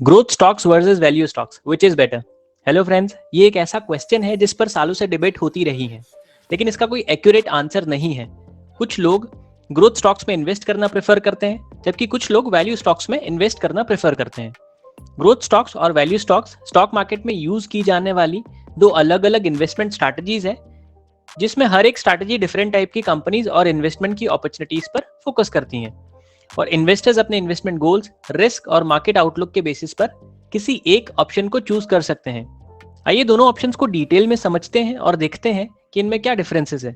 Growth stocks versus value stocks, which is better? Hello friends, ये एक ऐसा question है जिस पर सालों से डिबेट होती रही है, लेकिन इसका कोई एक्यूरेट आंसर नहीं है। कुछ लोग ग्रोथ स्टॉक्स में इन्वेस्ट करना प्रेफर करते हैं, जबकि कुछ लोग वैल्यू स्टॉक्स में इन्वेस्ट करना प्रेफर करते हैं। ग्रोथ स्टॉक्स और वैल्यू स्टॉक्स स्टॉक मार्केट में यूज की जाने वाली दो अलग अलग इन्वेस्टमेंट स्ट्रैटेजीज है, जिसमें हर एक स्ट्रैटेजी डिफरेंट टाइप की कंपनीज और इन्वेस्टमेंट की अपॉर्चुनिटीज पर फोकस करती हैं। और इन्वेस्टर्स अपने इन्वेस्टमेंट गोल्स, रिस्क और मार्केट आउटलुक के बेसिस पर किसी एक ऑप्शन को चूज कर सकते हैं। आइए दोनों ऑप्शंस को डिटेल में समझते हैं और देखते हैं कि इनमें क्या डिफरेंसेस है।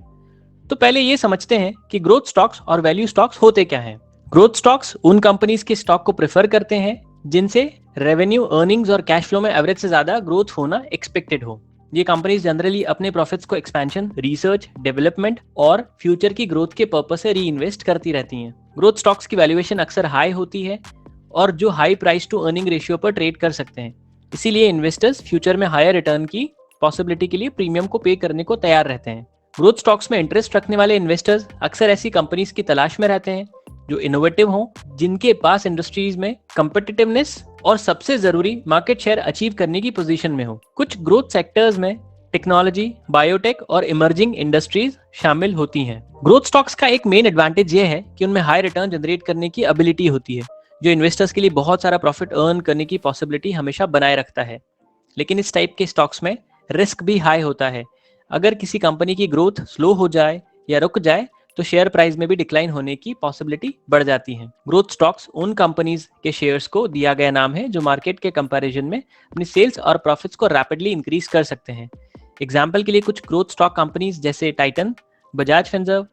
तो पहले ये समझते हैं कि ग्रोथ स्टॉक्स और वैल्यू स्टॉक्स होते क्या हैं। ग्रोथ स्टॉक्स उन कंपनीज के स्टॉक को प्रेफर करते हैं जिनसे रेवेन्यू, अर्निंग्स और कैश फ्लो में एवरेज से ज्यादा ग्रोथ होना एक्सपेक्टेड हो। ये कंपनीज जनरली अपने प्रॉफिट्स को एक्सपेंशन, रिसर्च, डेवलपमेंट और फ्यूचर की ग्रोथ के पर्पस से री इन्वेस्ट करती रहती हैं। ग्रोथ स्टॉक्स की वैल्यूएशन अक्सर हाई होती है और जो high price to earning ratio पर ट्रेड कर सकते हैं। इसीलिए इन्वेस्टर्स फ्यूचर में हायर रिटर्न की पॉसिबिलिटी के लिए प्रीमियम को पे करने को तैयार रहते हैं। ग्रोथ स्टॉक्स में इंटरेस्ट रखने वाले इन्वेस्टर्स अक्सर ऐसी कंपनीज की तलाश में रहते हैं जो इनोवेटिव हों, जिनके पास इंडस्ट्रीज में कंपिटिटिवनेस और सबसे जरूरी मार्केट शेयर अचीव करने की पोजीशन में हो। कुछ ग्रोथ सेक्टर्स में टेक्नोलॉजी, बायोटेक और इमर्जिंग इंडस्ट्रीज शामिल होती हैं। ग्रोथ स्टॉक्स का एक मेन एडवांटेज ये है कि उनमें हाई रिटर्न जनरेट करने की एबिलिटी होती है, जो इन्वेस्टर्स के लिए बहुत सारा प्रॉफिट अर्न करने की पॉसिबिलिटी हमेशा बनाए रखता है। लेकिन इस टाइप के स्टॉक्स में रिस्क भी हाई होता है। अगर किसी कंपनी की ग्रोथ स्लो हो जाए या रुक जाए तो शेयर प्राइस में भी डिक्लाइन होने की पॉसिबिलिटी बढ़ जाती है। ग्रोथ स्टॉक्स उन कंपनीज के शेयर्स को दिया गया नाम है जो मार्केट के कंपैरिजन में अपनी सेल्स और प्रॉफिट्स को रैपिडली इंक्रीज कर सकते हैं। एग्जाम्पल के लिए कुछ ग्रोथ स्टॉक कंपनीज जैसे Titan, Bajaj Finserv,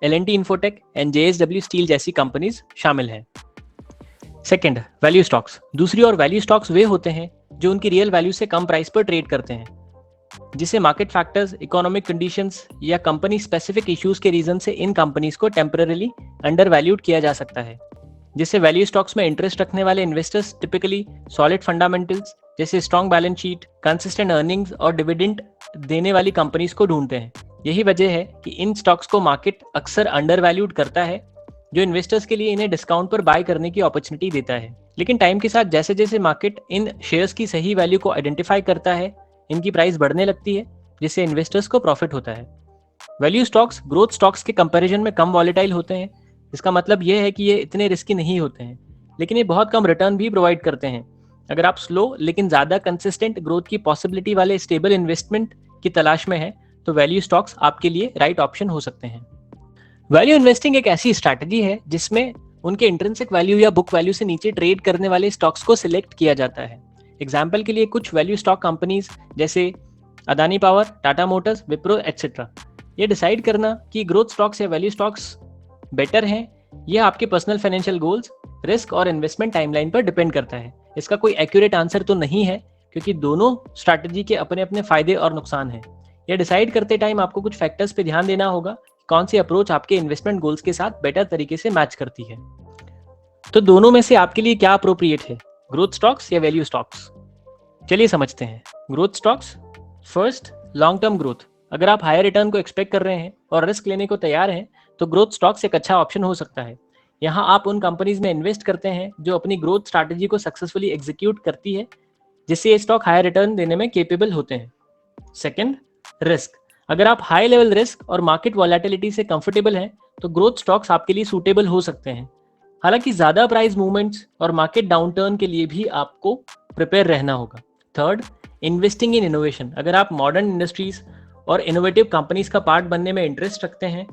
L&T infotech and JSW steel जैसी कंपनीज शामिल हैं। Second, value stocks. दूसरी ओर वैल्यू स्टॉक्स वे होते हैं जो उनकी रियल वैल्यू से कम प्राइस पर ट्रेड करते हैं, जिसे मार्केट फैक्टर्स, इकोनॉमिक कंडीशंस या कंपनी स्पेसिफिक इश्यूज के रीजन से इन कंपनीज को टेम्पररीली अंडर वैल्यूड किया जा सकता है। जिससे वैल्यू स्टॉक्स में इंटरेस्ट रखने वाले इन्वेस्टर्स टिपिकली सॉलिड फंडामेंटल्स जैसे strong balance sheet, consistent earnings और डिविडेंड देने वाली कंपनीज को ढूंढते हैं। यही वजह है कि इन स्टॉक्स को मार्केट अक्सर अंडर वैल्यूड करता है, जो इन्वेस्टर्स के लिए इन्हें डिस्काउंट पर बाय करने की अपॉर्चुनिटी देता है। लेकिन टाइम के साथ जैसे जैसे मार्केट इन शेयर्स की सही वैल्यू को आइडेंटिफाई करता है, इनकी प्राइस बढ़ने लगती है, जिससे इन्वेस्टर्स को प्रॉफिट होता है। वैल्यू स्टॉक्स ग्रोथ स्टॉक्स के कंपैरिजन में कम वॉलेटाइल होते हैं। इसका मतलब यह है कि ये इतने रिस्की नहीं होते हैं, लेकिन ये बहुत कम रिटर्न भी प्रोवाइड करते हैं। अगर आप स्लो लेकिन ज्यादा कंसिस्टेंट ग्रोथ की पॉसिबिलिटी वाले स्टेबल इन्वेस्टमेंट की तलाश में हैं, तो वैल्यू स्टॉक्स आपके लिए राइट ऑप्शन हो सकते हैं। वैल्यू इन्वेस्टिंग एक ऐसी स्ट्रैटेजी है जिसमें उनके इंट्रिंसिक वैल्यू या बुक वैल्यू से नीचे ट्रेड करने वाले स्टॉक्स को सिलेक्ट किया जाता है। एग्जाम्पल के लिए कुछ वैल्यू स्टॉक कंपनीज जैसे Adani power, Tata Motors, Wipro etcetera. ये डिसाइड करना कि ग्रोथ स्टॉक्स या वैल्यू स्टॉक्स बेटर हैं, यह आपके पर्सनल फाइनेंशियल गोल्स, रिस्क और इन्वेस्टमेंट टाइमलाइन पर डिपेंड करता है। इसका कोई एक्यूरेट आंसर तो नहीं है, क्योंकि दोनों स्ट्रैटेजी के अपने अपने फायदे और नुकसान हैं। यह डिसाइड करते टाइम आपको कुछ फैक्टर्स पे ध्यान देना होगा, कौन सी अप्रोच आपके इन्वेस्टमेंट गोल्स के साथ बेटर तरीके से मैच करती है। तो दोनों में से आपके लिए क्या अप्रोप्रिएट है, ग्रोथ स्टॉक्स या वैल्यू स्टॉक्स? चलिए समझते हैं। Growth stocks. First, long term growth. अगर आप हायर रिटर्न को एक्सपेक्ट कर रहे हैं और रिस्क लेने को तैयार हैं, तो ग्रोथ स्टॉक्स एक अच्छा ऑप्शन हो सकता है। यहाँ आप उन कंपनीज में इन्वेस्ट करते हैं जो अपनी ग्रोथ स्ट्रैटेजी को सक्सेसफुली एग्जीक्यूट करती है, जिससे ये स्टॉक हायर रिटर्न देने में केपेबल होते हैं। Second, risk. अगर आप हाई लेवल रिस्क और मार्केट वॉलेटिलिटी से कंफर्टेबल हैं, तो ग्रोथ स्टॉक्स आपके लिए सूटेबल हो सकते हैं। हालांकि ज्यादा प्राइस मूवमेंट्स और मार्केट डाउनटर्न के लिए भी आपको प्रिपेयर रहना होगा। Third, investing in innovation. अगर आप मॉडर्न इंडस्ट्रीज और इनोवेटिव कंपनीज का पार्ट बनने में इंटरेस्ट रखते हैं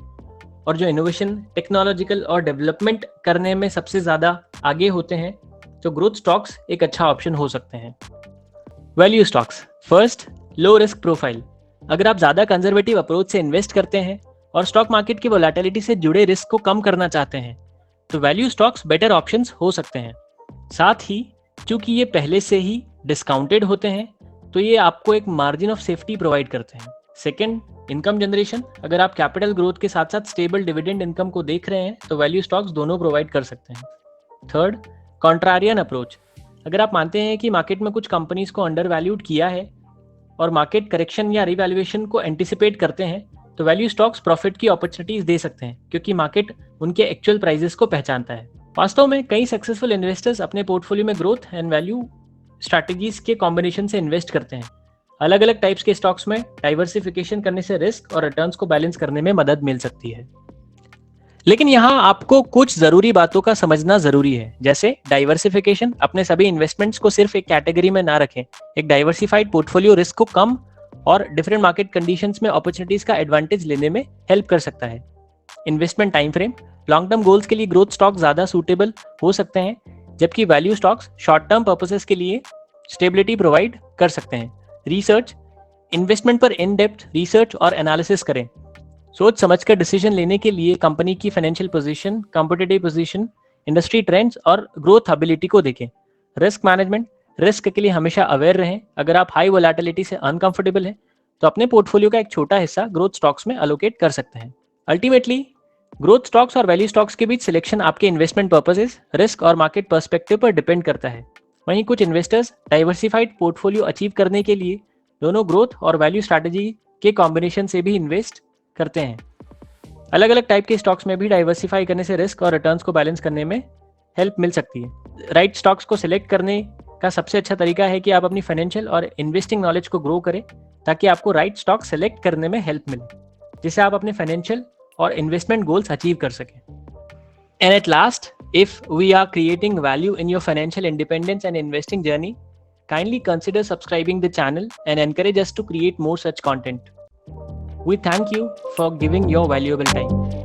और जो इनोवेशन, टेक्नोलॉजिकल और डेवलपमेंट करने में सबसे ज्यादा आगे होते हैं, तो ग्रोथ स्टॉक्स एक अच्छा ऑप्शन हो सकते हैं। Value stocks. First, low risk profile. अगर आप ज्यादा कंजर्वेटिव अप्रोच से इन्वेस्ट करते हैं और स्टॉक मार्केट की वोलेटिलिटी से जुड़े रिस्क को कम करना चाहते हैं, तो वैल्यू स्टॉक्स बेटर ऑप्शंस हो सकते हैं। साथ ही चूंकि ये पहले से ही डिस्काउंटेड होते हैं, तो ये आपको एक मार्जिन ऑफ सेफ्टी प्रोवाइड करते हैं। Second, income generation. अगर आप कैपिटल ग्रोथ के साथ साथ स्टेबल डिविडेंड इनकम को देख रहे हैं, तो वैल्यू स्टॉक्स दोनों प्रोवाइड कर सकते हैं। Third, contrarian approach. अगर आप मानते हैं कि मार्केट में कुछ कंपनीज को अंडर वैल्यूड किया है और मार्केट करेक्शन या रिवैल्यूएशन को एंटिसिपेट करते हैं, तो वैल्यू स्टॉक्स प्रॉफिट की अपॉर्चुनिटीज दे सकते हैं, क्योंकि मार्केट उनके एक्चुअल प्राइसेस को पहचानता है। वास्तव में कई सक्सेसफुल इन्वेस्टर्स अपने पोर्टफोलियो में ग्रोथ एंड वैल्यू स्ट्रैटेजीज के कॉम्बिनेशन से इन्वेस्ट करते हैं। अलग अलग टाइप्स के स्टॉक्स में डाइवर्सिफिकेशन करने से रिस्क और रिटर्न्स को बैलेंस करने में मदद मिल सकती है। लेकिन यहाँ आपको कुछ जरूरी बातों का समझना जरूरी है, जैसे डाइवर्सिफिकेशन। अपने सभी इन्वेस्टमेंट्स को सिर्फ एक कैटेगरी में ना रखें। एक डाइवर्सिफाइड पोर्टफोलियो रिस्क को कम और डिफरेंट मार्केट कंडीशंस में अपॉर्चुनिटीज का एडवांटेज लेने में हेल्प कर सकता है। Investment time frame. Long term goals के लिए ग्रोथ स्टॉक ज्यादा सूटेबल हो सकते हैं, जबकि value stocks short term purposes के लिए स्टेबिलिटी प्रोवाइड कर सकते हैं। रिसर्च। इन्वेस्टमेंट पर इन डेप्थ रिसर्च और एनालिसिस करें। सोच समझकर डिसीजन लेने के लिए कंपनी की financial position, competitive position, industry trends और ग्रोथ एबिलिटी को देखें। Risk management. रिस्क के लिए हमेशा अवेयर रहें। अगर आप हाई वोलेटिलिटी से अनकंफर्टेबल हैं तो अपने पोर्टफोलियो का एक छोटा हिस्सा ग्रोथ स्टॉक्स में अलोकेट कर सकते हैं। अल्टीमेटली ग्रोथ स्टॉक्स और वैल्यू स्टॉक्स के बीच सिलेक्शन आपके इन्वेस्टमेंट पर्पसेस, रिस्क और मार्केट पर्सपेक्टिव पर डिपेंड करता है। वहीं कुछ इन्वेस्टर्स डाइवर्सिफाइड पोर्टफोलियो अचीव करने के लिए दोनों ग्रोथ और वैल्यू स्ट्रैटेजी के कॉम्बिनेशन से भी इन्वेस्ट करते हैं। अलग अलग टाइप के स्टॉक्स में भी डाइवर्सिफाई करने से रिस्क और रिटर्न्स को बैलेंस करने में हेल्प मिल सकती है। राइट स्टॉक्स को सिलेक्ट करने का सबसे अच्छा तरीका है कि आप अपनी फाइनेंशियल और इन्वेस्टिंग नॉलेज को ग्रो करें, ताकि आपको राइट स्टॉक सेलेक्ट करने में हेल्प मिले, जिससे आप अपने फाइनेंशियल और इन्वेस्टमेंट गोल्स अचीव कर सकें। And at last, if we are creating value in your financial independence and investing journey, kindly consider subscribing the channel and encourage us to create more such content. We thank you for giving your valuable time.